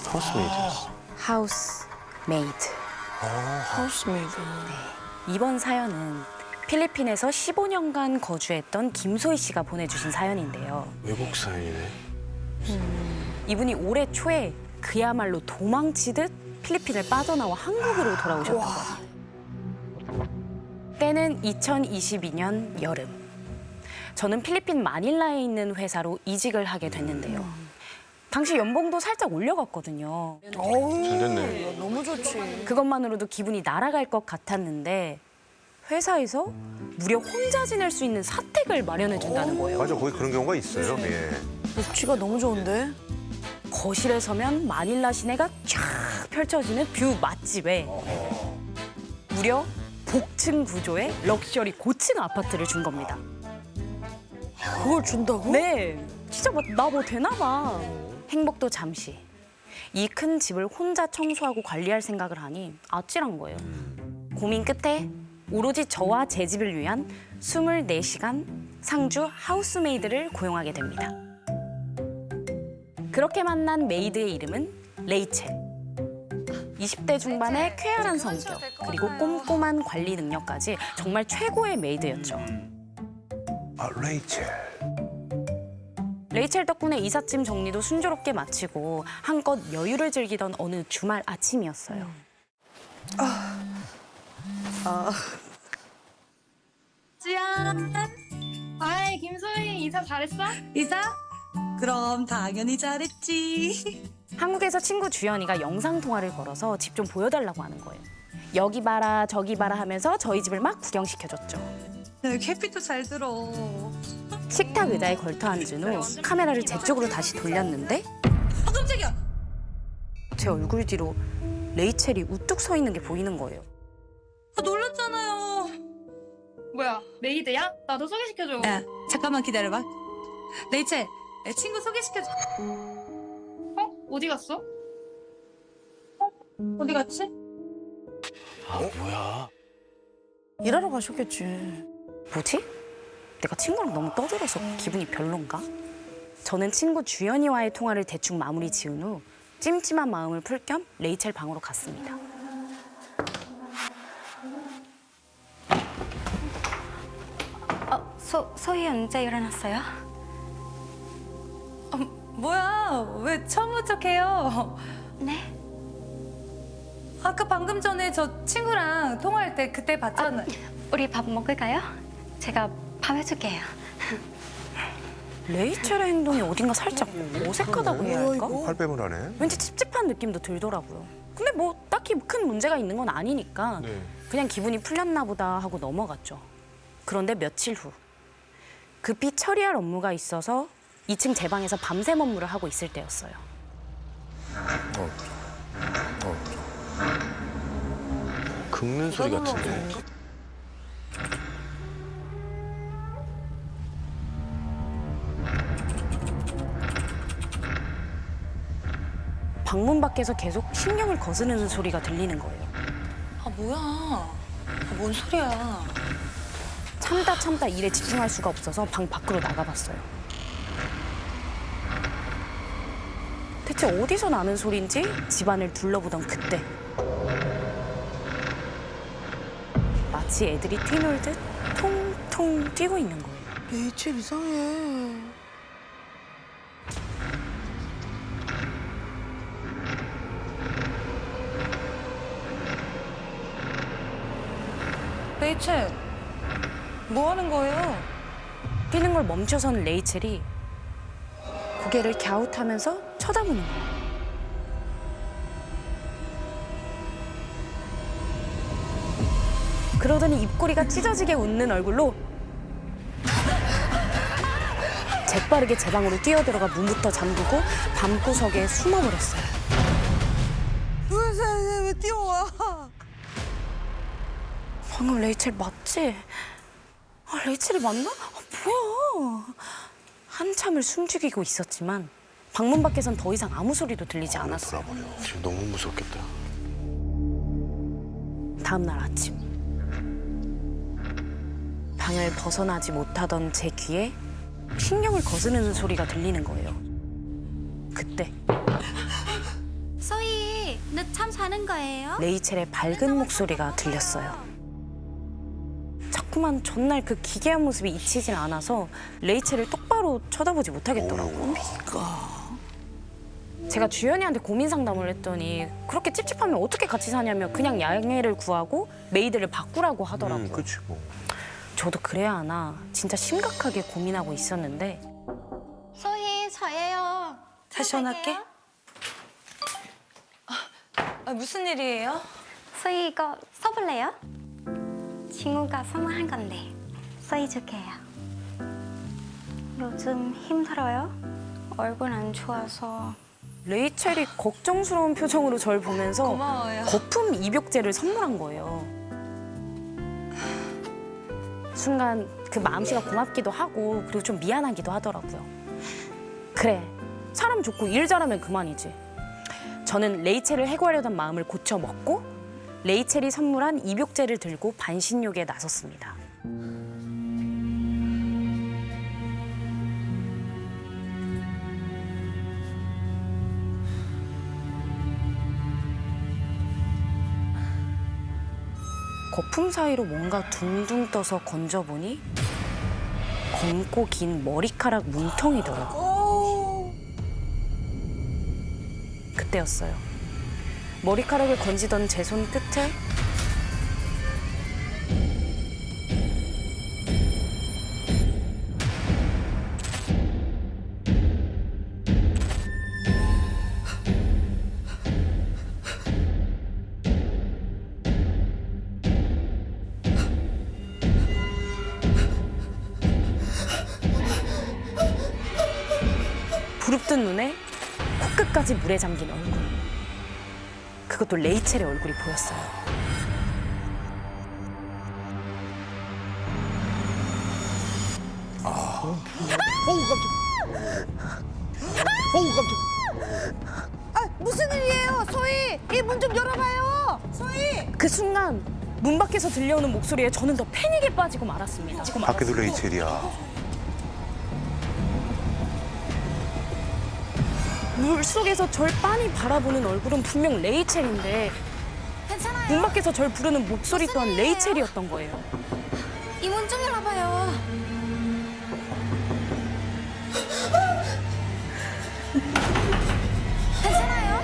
하우스메이드였어. 하우스메이드. 하우스메이드. 이번 사연은 필리핀에서 15년간 거주했던 김소희 씨가 보내주신 사연인데요. 외국 사연이네. 이분이 올해 초에 그야말로 도망치듯 필리핀을 빠져나와 한국으로 돌아오셨던 거예요. 때는 2022년 여름. 저는 필리핀 마닐라에 있는 회사로 이직을 하게 됐는데요. 당시 연봉도 살짝 올려갔거든요. 잘 됐네. 너무 좋지. 그것만으로도 기분이 날아갈 것 같았는데 회사에서 무려 혼자 지낼 수 있는 사택을 마련해 준다는 거예요. 맞아, 거기 그런 경우가 있어요. 예. 복지가 너무 좋은데? 거실에 서면 마닐라 시내가 쫙 펼쳐지는 뷰 맛집에 무려 복층 구조의 럭셔리 고층 아파트를 준 겁니다. 그걸 준다고? 네, 진짜 나 뭐 되나 봐. 행복도 잠시. 이 큰 집을 혼자 청소하고 관리할 생각을 하니 아찔한 거예요. 고민 끝에 오로지 저와 제 집을 위한 24시간 상주 하우스메이드를 고용하게 됩니다. 그렇게 만난 메이드의 이름은 레이첼. 20대 중반의 쾌활한 성격, 그리고 꼼꼼한 관리 능력까지 정말 최고의 메이드였죠. 아, 레이첼. 레이첼 덕분에 이삿짐 정리도 순조롭게 마치고 한껏 여유를 즐기던 어느 주말 아침이었어요. 짠! 아이, 김소희, 이사 잘했어? 이사? 그럼 당연히 잘했지. 한국에서 친구 주연이가 영상 통화를 걸어서 집 좀 보여달라고 하는 거예요. 여기 봐라 저기 봐라 하면서 저희 집을 막 구경시켜줬죠. 캐피도 잘 들어. 식탁 의자에 걸터 앉은 후 카메라를 제 쪽으로 다시 돌렸는데 아 깜짝이야. 제 얼굴 뒤로 레이첼이 우뚝 서 있는 게 보이는 거예요. 아, 놀랐잖아요. 뭐야, 메이드야? 나도 소개시켜줘. 야 잠깐만 기다려봐. 레이첼 내 친구 소개시켜줘. 어? 어디 갔어? 어디 갔지? 아, 뭐야. 일하러 가셨겠지. 뭐지? 내가 친구랑 너무 떠들어서 기분이 별론가? 저는 친구 주연이와의 통화를 대충 마무리 지은 후 찜찜한 마음을 풀 겸 레이첼 방으로 갔습니다. 소희 언제 일어났어요? 뭐야 왜 처음 본 척해요? 네? 아까 방금 전에 저 친구랑 통화할 때 그때 봤잖아요. 우리 밥 먹을까요? 제가 밥 해줄게요. 레이첼의 행동이 어딘가 살짝 어색하다고 해야 할까? 팔빼물 하네. 왠지 찝찝한 느낌도 들더라고요. 근데 뭐 딱히 큰 문제가 있는 건 아니니까 네. 그냥 기분이 풀렸나 보다 하고 넘어갔죠. 그런데 며칠 후 급히 처리할 업무가 있어서 2층 제 방에서 밤샘 업무를 하고 있을 때였어요. 긁는 소리 같은데. 방문 밖에서 계속 신경을 거스르는 소리가 들리는 거예요. 아 뭐야? 뭔 소리야? 참다 일에 집중할 수가 없어서 방 밖으로 나가봤어요. 대체 어디서 나는 소리인지 집안을 둘러보던 그때 마치 애들이 뛰놀듯 통통 뛰고 있는 거예요. 레이첼 이상해. 레이첼 뭐 하는 거예요? 뛰는 걸 멈춰선 레이첼이 고개를 갸웃하면서 쳐다보는 거예요. 그러더니 입꼬리가 찢어지게 웃는 얼굴로 재빠르게 제 방으로 뛰어들어가 문부터 잠그고 방구석에 숨어버렸어요. 왜 뛰어와? 방금 레이첼 맞지? 아, 레이첼이 맞나? 뭐야? 한참을 숨죽이고 있었지만 방문 밖에선 더 이상 아무 소리도 들리지 않았어요. 지금 너무 무섭겠다. 다음 날 아침 방을 벗어나지 못하던 제 귀에 신경을 거스르는 소리가 들리는 거예요. 그때 소희, 너 참 사는 거예요? 레이첼의 밝은 목소리가 들렸어요. 자꾸만 전날 그 기괴한 모습이 잊히질 않아서 레이첼을 똑바로 쳐다보지 못하겠더라고요. 제가 주연이한테 고민 상담을 했더니 그렇게 찝찝하면 어떻게 같이 사냐며 그냥 양해를 구하고 메이드를 바꾸라고 하더라고요. 그치 뭐. 저도 그래야 하나 진짜 심각하게 고민하고 있었는데 소희, 저예요. 다시 전화할게. 무슨 일이에요? 소희 이거 써볼래요? 친구가 선물한 건데 써줄게요. 요즘 힘들어요? 얼굴 안 좋아서. 레이첼이 걱정스러운 표정으로 절 보면서 고마워요. 거품 입욕제를 선물한 거예요. 순간 그 마음씨가 고맙기도 하고 그리고 좀 미안하기도 하더라고요. 그래, 사람 좋고 일 잘하면 그만이지. 저는 레이첼을 해고하려던 마음을 고쳐 먹고 레이첼이 선물한 입욕제를 들고 반신욕에 나섰습니다. 거품 사이로 뭔가 둥둥 떠서 건져보니 검고 긴 머리카락 뭉텅이더라고요. 그때였어요. 머리카락을 건지던 제 손 끝에 부릅뜬 눈에 코끝까지 물에 잠긴 얼굴. 그것도 레이첼의 얼굴이 보였어요. 아, 무슨 일이에요, 소희? 이 문 좀 열어봐요, 소희. 그 순간 문 밖에서 들려오는 목소리에 저는 더 패닉에 빠지고 말았습니다. 밖에도 레이첼이야. 물속에서 절 빤히 바라보는 얼굴은 분명 레이첼인데 괜찮아요. 문 밖에서 절 부르는 목소리 또한 일이에요? 레이첼이었던 거예요. 이 문 좀 열어봐요. 괜찮아요?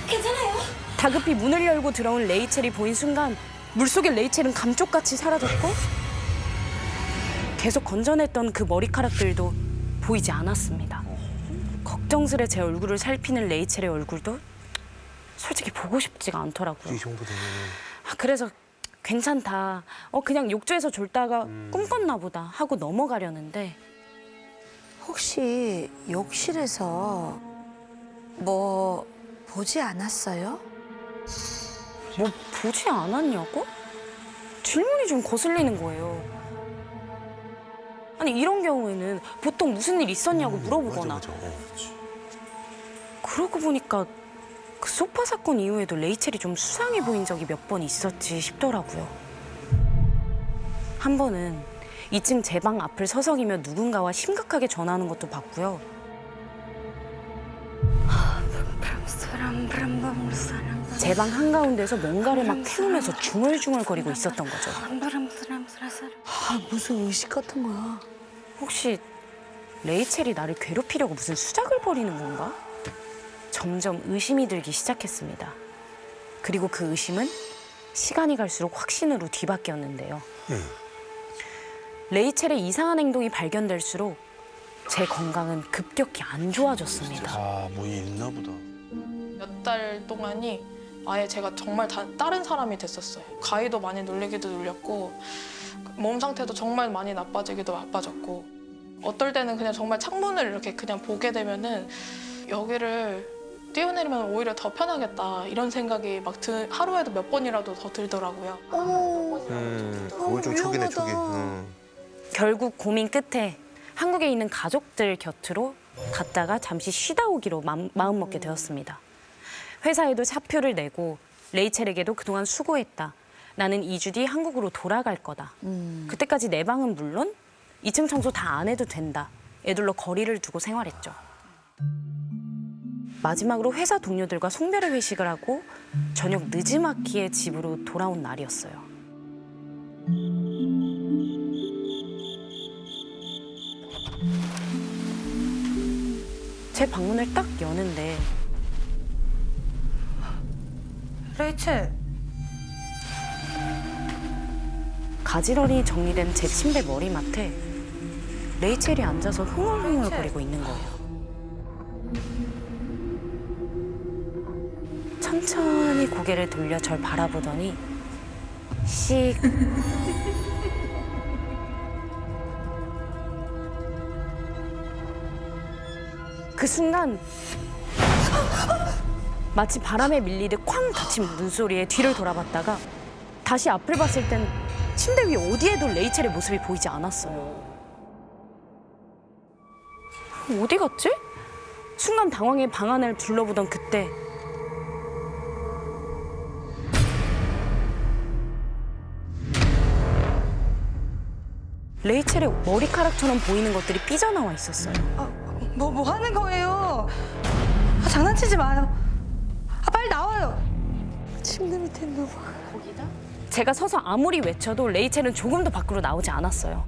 괜찮아요? 다급히 문을 열고 들어온 레이첼이 보인 순간 물속의 레이첼은 감쪽같이 사라졌고 계속 건져냈던 그 머리카락들도 보이지 않았습니다. 걱정스레 제 얼굴을 살피는 레이첼의 얼굴도 솔직히 보고 싶지가 않더라고요. 이 정도 되면 그래서 괜찮다. 그냥 욕조에서 졸다가 꿈꿨나 보다 하고 넘어가려는데 혹시 욕실에서 뭐 보지 않았어요? 뭐 보지 않았냐고? 질문이 좀 거슬리는 거예요. 아니 이런 경우에는 보통 무슨 일 있었냐고 물어보거나 맞아. 그러고 보니까 그 소파 사건 이후에도 레이첼이 좀 수상해 보인 적이 몇 번 있었지 싶더라고요. 한 번은 2층 제 방 앞을 서성이며 누군가와 심각하게 전화하는 것도 봤고요. 제 방 한가운데서 뭔가를 막 태우면서 중얼중얼거리고 있었던 거죠. 아, 무슨 의식 같은 거야. 혹시 레이첼이 나를 괴롭히려고 무슨 수작을 벌이는 건가? 점점 의심이 들기 시작했습니다. 그리고 그 의심은 시간이 갈수록 확신으로 뒤바뀌었는데요. 레이첼의 이상한 행동이 발견될수록 제 건강은 급격히 안 좋아졌습니다. 뭐 있나 보다. 몇 달 동안이 아예 제가 정말 다른 사람이 됐었어요. 가위도 많이 눌리기도 눌렸고 몸 상태도 정말 많이 나빠지기도 나빠졌고 어떨 때는 그냥 정말 창문을 이렇게 그냥 보게 되면은 여기를 뛰어내리면 오히려 더 편하겠다 이런 생각이 막 하루에도 몇 번이라도 더 들더라고요. 그건 좀 촉이네, 촉이. 결국 고민 끝에 한국에 있는 가족들 곁으로 갔다가 잠시 쉬다 오기로 마음 먹게 되었습니다. 회사에도 사표를 내고 레이첼에게도 그동안 수고했다. 나는 2주 뒤 한국으로 돌아갈 거다. 그때까지 내 방은 물론 2층 청소 다 안 해도 된다. 애들로 거리를 두고 생활했죠. 마지막으로 회사 동료들과 송별회 회식을 하고 저녁 늦지막히에 집으로 돌아온 날이었어요. 제 방문을 딱 여는데 레이첼, 가지런히 정리된 제 침대 머리맡에 레이첼이 앉아서 흥얼흥얼거리고 있는 거예요. 천천히 고개를 돌려 절 바라보더니 씩 그 순간 마치 바람에 밀리듯 쾅 닫힌 문소리에 뒤를 돌아봤다가 다시 앞을 봤을 땐 침대 위 어디에도 레이첼의 모습이 보이지 않았어요. 어디 갔지? 순간 당황해 방 안을 둘러보던 그때 레이첼의 머리카락처럼 보이는 것들이 삐져나와 있었어요. 뭐 하는 거예요? 장난치지 마요. 빨리 나와요. 침대 밑에 있나 봐. 제가 서서 아무리 외쳐도 레이첼은 조금도 밖으로 나오지 않았어요.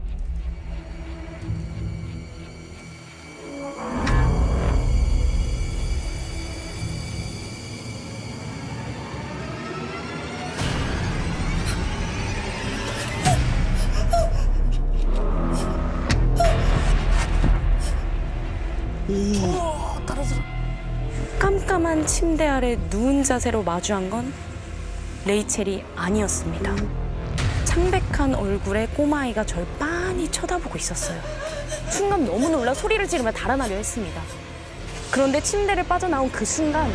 깜깜한 침대 아래 누운 자세로 마주한 건 레이첼이 아니었습니다. 창백한 얼굴에 꼬마아이가 절 빤히 쳐다보고 있었어요. 순간 너무 놀라 소리를 지르며 달아나려 했습니다. 그런데 침대를 빠져나온 그 순간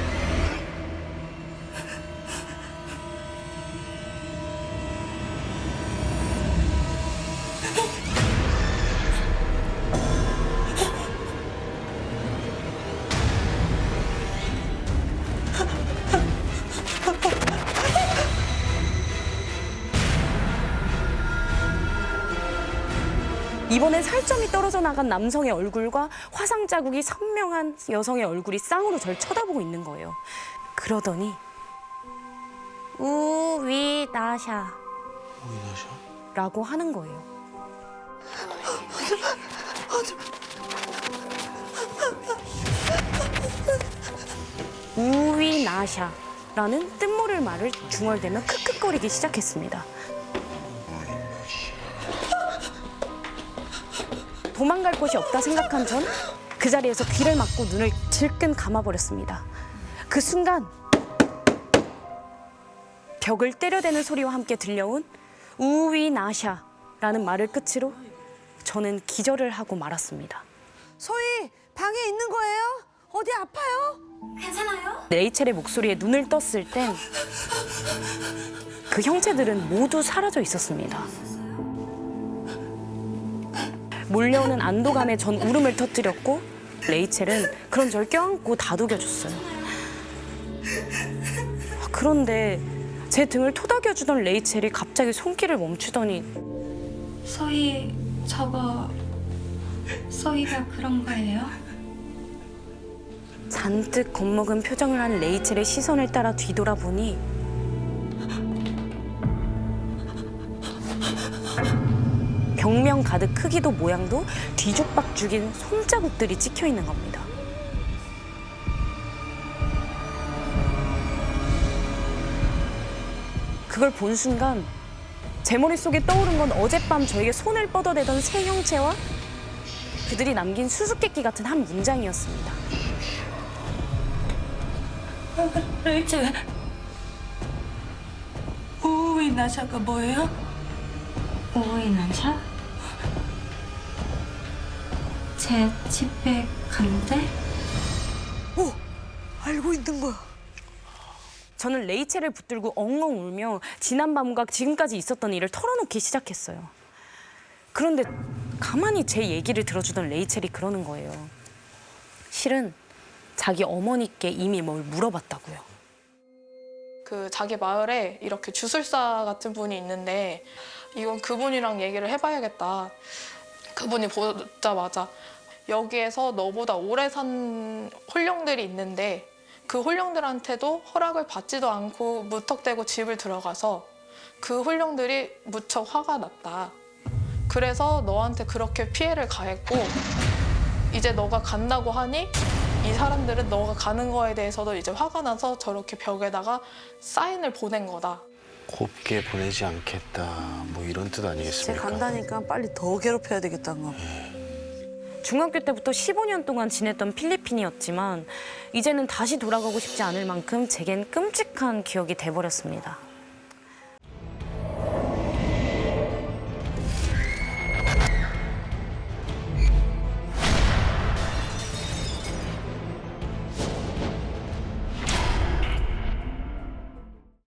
이번엔 살점이 떨어져 나간 남성의 얼굴과 화상 자국이 선명한 여성의 얼굴이 쌍으로 절 쳐다보고 있는 거예요. 그러더니 우위나샤 라고 하는 거예요. 우위나샤라는 뜻모를 말을 중얼대며 크크거리기 시작했습니다. 도망갈 곳이 없다 생각한 전 그 자리에서 귀를 막고 눈을 질끈 감아버렸습니다. 그 순간 벽을 때려대는 소리와 함께 들려온 우위나샤라는 말을 끝으로 저는 기절을 하고 말았습니다. 소희, 방에 있는 거예요? 어디 아파요? 레이첼의 목소리에 눈을 떴을 땐 그 형체들은 모두 사라져 있었습니다. 몰려오는 안도감에 전 울음을 터뜨렸고 레이첼은 그런 절 껴안고 다독여줬어요. 그런데 제 등을 토닥여주던 레이첼이 갑자기 손길을 멈추더니 소희, 저거 소희가 그런 거예요? 잔뜩 겁먹은 표정을 한 레이첼의 시선을 따라 뒤돌아보니 벽면 가득 크기도 모양도 뒤죽박죽인 손자국들이 찍혀 있는 겁니다. 그걸 본 순간 제 머릿속에 떠오른 건 어젯밤 저에게 손을 뻗어대던 새 형체와 그들이 남긴 수수께끼 같은 한 문장이었습니다. 레이첼, 우위나샤가 뭐예요? 오이나샤? 제 집에 간대? 오, 알고 있는 거야. 저는 레이첼을 붙들고 엉엉 울며 지난 밤과 지금까지 있었던 일을 털어놓기 시작했어요. 그런데 가만히 제 얘기를 들어주던 레이첼이 그러는 거예요. 실은 자기 어머니께 이미 뭘 물어봤다고요. 그 자기 마을에 이렇게 주술사 같은 분이 있는데 이건 그분이랑 얘기를 해봐야겠다. 그분이 보자마자 여기에서 너보다 오래 산 홀령들이 있는데 그 홀령들한테도 허락을 받지도 않고 무턱대고 집을 들어가서 그 홀령들이 무척 화가 났다. 그래서 너한테 그렇게 피해를 가했고 이제 너가 간다고 하니 이 사람들은 너가 가는 거에 대해서도 이제 화가 나서 저렇게 벽에다가 사인을 보낸 거다. 곱게 보내지 않겠다. 뭐 이런 뜻 쟤 아니겠습니까? 간다니까 빨리 더 괴롭혀야 되겠다는 거. 중학교 때부터 15년 동안 지냈던 필리핀이었지만 이제는 다시 돌아가고 싶지 않을 만큼 제겐 끔찍한 기억이 돼버렸습니다.